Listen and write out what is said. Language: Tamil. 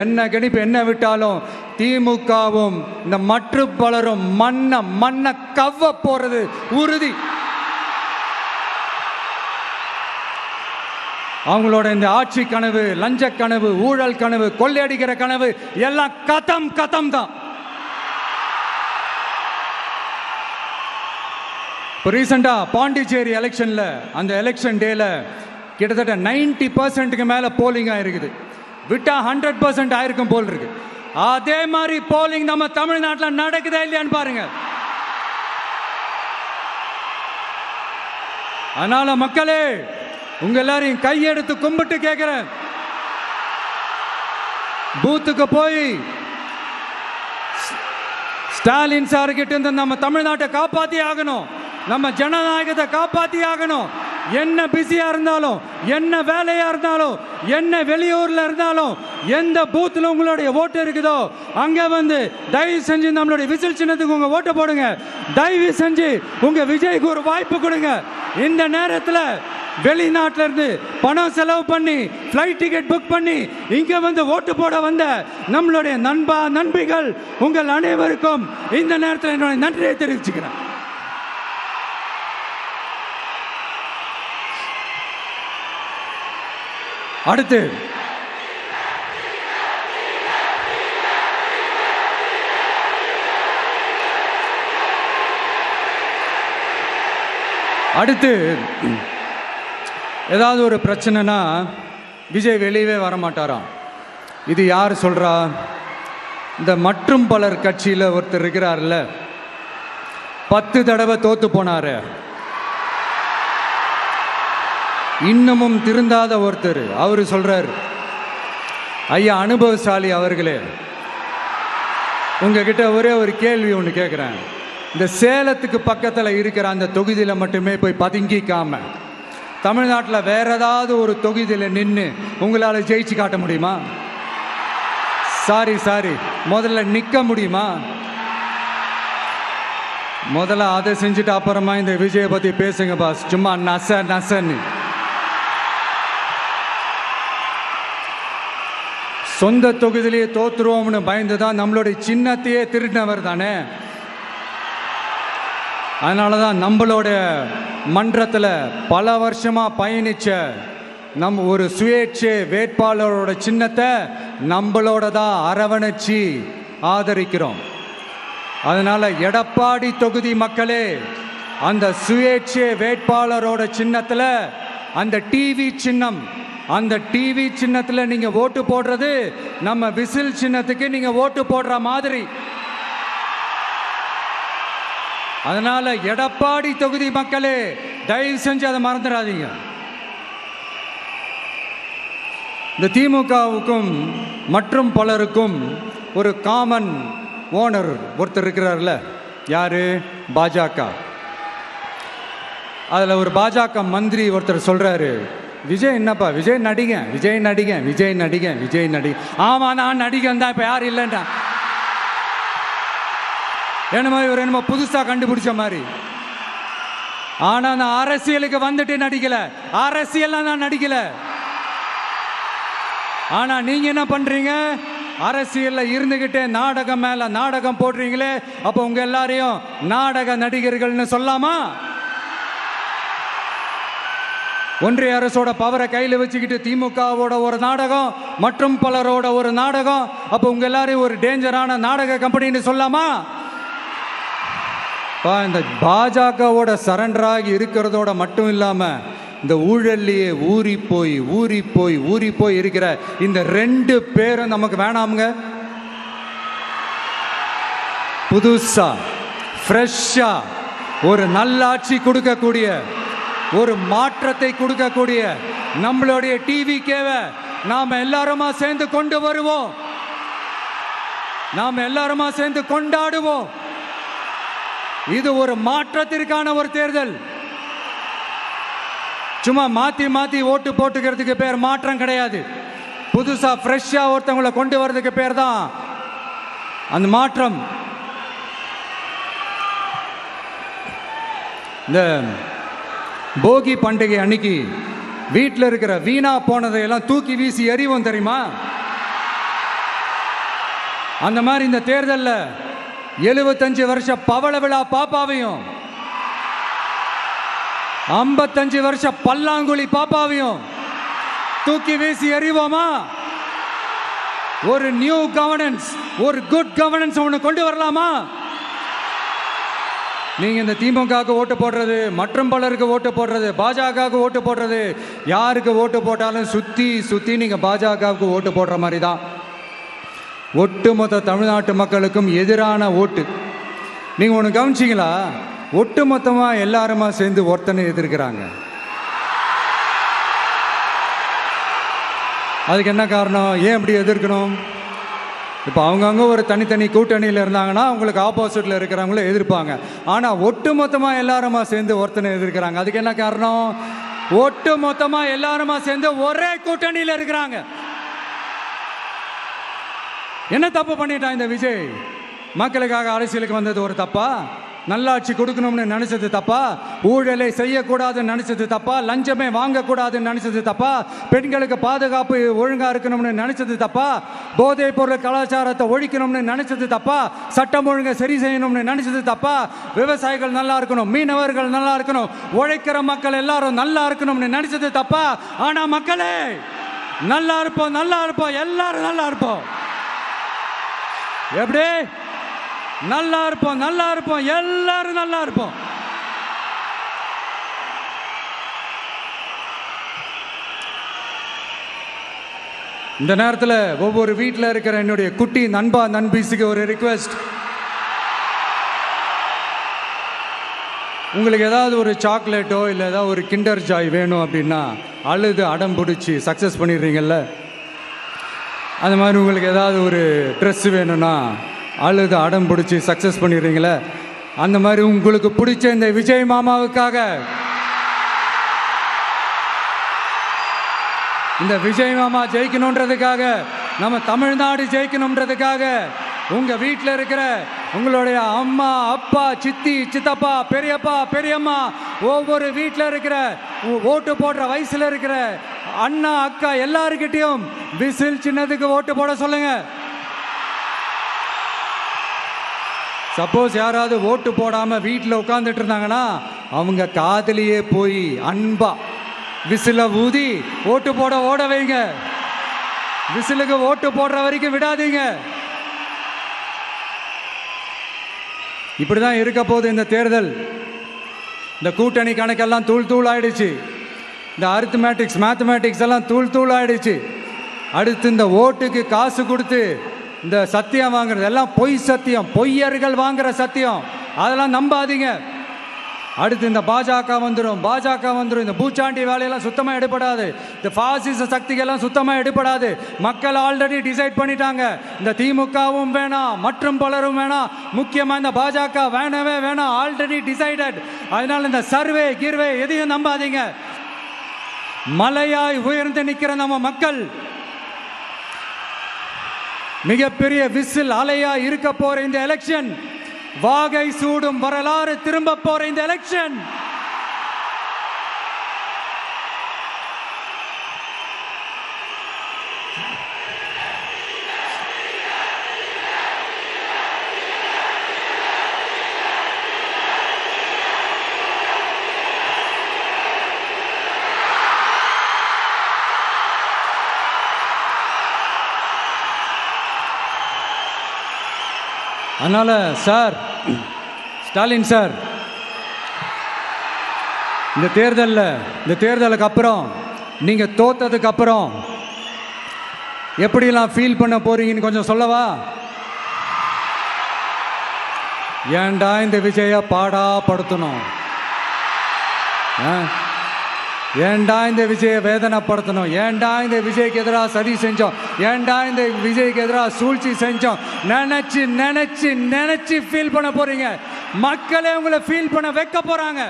என்ன கணிப்பு என்ன விட்டாலும் திமுகவும் இந்த மற்ற பலரும் மண்ண கவ்வ போறது உறுதி. அவங்களோட இந்த ஆட்சி கனவு, லஞ்ச கனவு, ஊழல் கனவு, கொள்ளையடிக்கிற கனவு எல்லாம் கதம் தான். இப்போ ரீசெண்டா பாண்டிச்சேரி எலெக்ஷன்ல அந்த எலெக்ஷன் டேல கிட்டத்தட்ட 90% மேல போலிங் ஆயிருக்குது. விட்டா 100% ஆயிருக்கும் போல் இருக்கு. அதே மாதிரி போலிங் நம்ம தமிழ்நாட்டில் நடக்குதா இல்லையான்னு பாருங்க. அதனால மக்களே, உங்க எல்லாரையும் கையெடுத்து கும்பிட்டு கேட்கிறேன், பூத்துக்கு போய் ஸ்டாலின் சார் கிட்ட இருந்து நம்ம தமிழ்நாட்டை காப்பாத்தி ஆகணும், நம்ம ஜனநாயகத்தை காப்பாத்தி ஆகணும். என்ன பிஸியா இருந்தாலும், என்ன வேலையா இருந்தாலும், என்ன வெளியூர்ல இருந்தாலும், எந்த பூத்துல உங்களுடைய ஓட்டு இருக்குதோ அங்க வந்து தயவு செஞ்சு நம்மளுடைய விசில் சின்னத்துக்கு உங்க ஓட்டு போடுங்க. தயவு செஞ்சு உங்க விஜய்க்கு ஒரு வாய்ப்பு கொடுங்க. இந்த நேரத்தில் வெளிநாட்டில இருந்து பணம் செலவு பண்ணி ஃப்ளைட் டிக்கெட் புக் பண்ணி இங்க வந்து ஓட்டு போட வந்த நம்மளுடைய நண்பிகள் உங்கள் அனைவருக்கும் இந்த நேரத்தில் என்னுடைய நன்றியை தெரிவிச்சுக்கிறேன். அடுத்து ஏதாவது ஒரு பிரச்சனைனா விஜய் வெளியவே வரமாட்டாராம். இது யார் சொல்றா? இந்த மற்றும் பலர் கட்சியில் ஒருத்தர் இருக்கிறார்ல, 10 தடவை தோத்து போனாரு, இன்னமும் திருந்தாத ஒருத்தர். அவரு சொல்றாரு, ஐயா அனுபவசாலி அவர்களே, உங்ககிட்ட ஒரே ஒரு கேள்வி ஒன்று கேட்குறேன். இந்த சேலத்துக்கு பக்கத்தில் இருக்கிற அந்த தொகுதியில் மட்டுமே போய் பதுங்கிக்காம தமிழ்நாட்டில் வேற ஏதாவது ஒரு தொகுதியில் நின்று உங்களால் ஜெயிச்சு காட்ட முடியுமா? சாரி, முதல்ல நிற்க முடியுமா? முதல்ல அதை செஞ்சுட்டு அப்புறமா இந்த விஜயை பற்றி பேசுங்க பாஸ். சும்மா நசன்னு சொந்த தொகுதியிலேயே தோத்துருவோம்னு பயந்துதான் நம்மளுடைய சின்னத்தையே திருடினவர் தானே. அதனாலதான் நம்மளோட மன்றத்தில் பல வருஷமா பயணிச்ச நம்ம ஒரு சுயேட்சை வேட்பாளரோட சின்னத்தை நம்மளோட தான் அரவணைச்சி ஆதரிக்கிறோம். அதனால எடப்பாடி தொகுதி மக்களே, அந்த சுயேட்சை வேட்பாளரோட சின்னத்தில் அந்த டிவி சின்னம், அந்த டிவி சின்னத்தில் நீங்க ஓட்டு போடுறது நம்ம விசில் சின்னத்துக்கு நீங்க ஓட்டு போடுற மாதிரி. அதனால எடப்பாடி தொகுதி மக்களே, தயவு செஞ்சு அதை மறந்துடாதீங்க. இந்த திமுகவுக்கும் மற்றும் பலருக்கும் ஒரு காமன் ஓனர் ஒருத்தர் இருக்கிறார்ல, யாரு? பாஜக. அதுல ஒரு பாஜக மந்திரி ஒருத்தர் சொல்றாரு, விஜய் என்னப்பா, விஜய் நடிகன். ஆமா, நான் நடிகன் தான், இப்ப யாரும் இல்லைன்றா. என்னமோ இவர் என்னமோ புதுசா கண்டுபிடிச்ச மாதிரி. ஆனா நான் அரசியலுக்கு வந்துட்டு நடிக்கல, அரசியல் நான் நடிக்கல. ஆனா நீங்க என்ன பண்றீங்க? அரசியல்ல இருந்துகிட்டே நாடகம் மேல நாடகம் போடுறீங்களே. அப்ப உங்க எல்லாரையும் நாடக நடிகர்கள்னு சொல்லாமா? ஒன்றிய அரசோட பவரை கையில் வச்சுக்கிட்டு திமுகவோட ஒரு நாடகம், மற்றும் பலரோட ஒரு நாடகம். அப்போ உங்க எல்லாரையும் ஒரு டேஞ்சரான நாடக கம்பெனின்னு சொல்லாமா? இந்த பாஜகவோட சரண்டராகி இருக்கிறதோட மட்டும் இல்லாம இந்த ஊழல்லையே ஊறி போய் இருக்கிற இந்த 2 பேரும் நமக்கு வேணாமுங்க. புதுசா ஃப்ரெஷ்ஷா ஒரு நல்லாட்சி கொடுக்கக்கூடிய, ஒரு மாற்றத்தை கொடுக்கக்கூடிய நம்மளுடைய டிவிகேவை நாம எல்லாருமா சேர்ந்து கொண்டு வருவோம், நாம எல்லாருமா சேர்ந்து கொண்டாடுவோம். இது ஒரு மாற்றத்திற்கான ஒரு தேர்தல். சும்மா மாத்தி ஓட்டு போட்டுக்கிறதுக்கு பேர் மாற்றம் கிடையாது. புதுசா ஃப்ரெஷ்ஷா ஒருத்தவங்களை கொண்டு வர்றதுக்கு பேர் தான் அந்த மாற்றம். இந்த போகி பண்டிகை அன்னைக்கு வீட்டில் இருக்கிற வீணா போனதையெல்லாம் தூக்கி வீசி எறிவோம் தெரியுமா? அந்த மாதிரி இந்த தேர்தலில் 75 வருஷ பவள விழா பாப்பாவையும் 55 வருஷ பல்லாங்குழி பாப்பாவையும் தூக்கி வீசி எறிவோமா? ஒரு நியூ கவர்னன்ஸ், ஒரு குட் கவர்னன்ஸ் ஒன்று கொண்டு வரலாமா? நீங்க இந்த திமுகவுக்கு ஓட்டு போடுறது, மற்றும் பலருக்கு ஓட்டு போடுறது, பாஜகவுக்கு ஓட்டு போடுறது, யாருக்கு ஓட்டு போட்டாலும் சுத்தி சுத்தி நீங்க பாஜகவுக்கு ஓட்டு போடுற மாதிரி தான். ஒட்டுமொத்த தமிழ்நாட்டு மக்களுக்கும் எதிரான ஓட்டு. நீங்க ஒன்று கவனிச்சிங்களா? ஒட்டுமொத்தமா எல்லாருமா சேர்ந்து ஒருத்தனை எதிர்க்கிறாங்க. அதுக்கு என்ன காரணம்? ஏன் இப்படி எதிர்க்கணும்? இப்போ அவங்கவுங்க ஒரு தனித்தனி கூட்டணியில் இருந்தாங்கன்னா அவங்களுக்கு ஆப்போசிட்டில் இருக்கிறவங்கள எதிர்ப்பாங்க. ஆனால் ஒட்டு மொத்தமாக எல்லாருமா சேர்ந்து ஒருத்தனை எதிர்க்கிறாங்க. அதுக்கு என்ன காரணம்? ஒட்டு மொத்தமாக எல்லாருமா சேர்ந்து ஒரே கூட்டணியில் இருக்கிறாங்க. என்ன தப்பு பண்ணிட்டான் இந்த விஜய்? மக்களுக்காக அரசியலுக்கு வந்தது ஒரு தப்பா? நல்லாட்சி கொடுக்கணும்னு நினைச்சது தப்பா? ஊழலை செய்யக்கூடாதுன்னு நினைச்சது தப்பா? லஞ்சமே வாங்கக்கூடாதுன்னு நினைச்சது தப்பா? பெண்களுக்கு பாதுகாப்பு ஒழுங்கா இருக்கணும்னு நினைச்சது தப்பா? போதைப் பொருள் கலாச்சாரத்தை ஒழிக்கணும்னு நினைச்சது தப்பா? சட்டம் ஒழுங்கை சரி செய்யணும்னு நினைச்சது தப்பா? விவசாயிகள் நல்லா இருக்கணும், மீனவர்கள் நல்லா இருக்கணும், உழைக்கிற மக்கள் எல்லாரும் நல்லா இருக்கணும்னு நினைச்சது தப்பா? ஆனா மக்களே, நல்லா இருப்போம், நல்லா இருப்போம், எல்லாரும் நல்லா இருப்போம். எப்படி? நல்லா இருப்போம், நல்லா இருப்போம், எல்லாரும் நல்லா இருப்போம். இந்த நேரத்தில் ஒவ்வொரு வீட்டில் இருக்கிற என்னுடைய குட்டி நண்பா நண்பீஸுக்கு ஒரு ரிக்வெஸ்ட். உங்களுக்கு ஏதாவது ஒரு சாக்லேட்டோ இல்லை ஏதாவது ஒரு கிண்டர் ஜாய் வேணும் அப்படின்னா அழுது அடம் பிடிச்சி சக்ஸஸ் பண்ணிடுறீங்கல்ல, அது மாதிரி உங்களுக்கு ஏதாவது ஒரு ட்ரெஸ் வேணும்னா அழுது அடம் பிடிச்சி சக்ஸஸ் பண்ணிடுறீங்களே, அந்த மாதிரி உங்களுக்கு பிடிச்ச இந்த விஜய் மாமாவுக்காக, இந்த விஜய் மாமா ஜெயிக்கணுன்றதுக்காக, நம்ம தமிழ்நாடு ஜெயிக்கணுன்றதுக்காக உங்க வீட்டில் இருக்கிற உங்களுடைய அம்மா, அப்பா, சித்தி, சித்தப்பா, பெரியப்பா, பெரியம்மா, ஒவ்வொரு வீட்டில் இருக்கிற ஓட்டு போடுற வயசுல இருக்கிற அண்ணா, அக்கா எல்லாருக்கிட்டையும் விசில் சின்னதுக்கு ஓட்டு போட சொல்லுங்க. சப்போஸ் யாராவது ஓட்டு போடாம வீட்டில் உட்காந்துட்டு இருந்தாங்கன்னா அவங்க காதலியே போய் அன்பா விசில ஊதி ஓட்டு போட ஓட வைங்க. விசிலுக்கு ஓட்டு போடுற வரைக்கும் விடாதீங்க. இப்படிதான் இருக்க போது இந்த தேர்தல். இந்த கூட்டணி கணக்கெல்லாம் தூள் தூள் ஆயிடுச்சு. இந்த அரித்மேட்டிக்ஸ், மேத்தமேட்டிக்ஸ் எல்லாம் தூள் தூள் ஆயிடுச்சு. அடுத்து இந்த ஓட்டுக்கு காசு கொடுத்து இந்த சத்தியம் வாங்குறது எல்லாம் பொய் சத்தியம், பொய்யர்கள் வாங்குற சத்தியம், அதெல்லாம் நம்பாதீங்க. அடுத்து இந்த பாஜக வந்துடும், இந்த பூச்சாண்டி வேலையெல்லாம் சுத்தமாக எடுபடாது. இந்த பாசிச சக்திகள்லாம் சுத்தமாக எடுபடாது. மக்கள் ஆல்ரெடி டிசைட் பண்ணிட்டாங்க. இந்த திமுகவும் வேணாம், மற்றும் பலரும் வேணாம், முக்கியமாக இந்த பாஜக வேணவே வேணாம், ஆல்ரெடி டிசைடட். அதனால இந்த சர்வே கிர்வே எதையும் நம்பாதீங்க. மலையாய் உயர்ந்து நிற்கிற நம்ம மக்கள் மிகப்பெரிய விசில் அலையா இருக்க போற இந்த எலெக்ஷன், வாகை சூடும் வரலாறு திரும்ப போற இந்த எலெக்ஷன், அதனால சார், ஸ்டாலின் சார், இந்த தேர்தலுக்கு அப்புறம் நீங்க தோத்ததுக்கு அப்புறம் எப்படிலாம் ஃபீல் பண்ண போறீங்கன்னு கொஞ்சம் சொல்லவா? ஏன்டா இந்த விஜய பாடா படுத்தணும், ஏன்டா இந்த விஜயை வேதனைப்படுத்தணும், ஏன்டா இந்த விஜய்க்கு எதிராக சதி செஞ்சோம், ஏன்டா இந்த விஜய்க்கு எதிராக சூழ்ச்சி செஞ்சோம் நினைச்சு நினைச்சு நினைச்சு ஃபீல் பண்ண போறீங்க. மக்களே உங்களை ஃபீல் பண்ண வைக்க போறாங்க.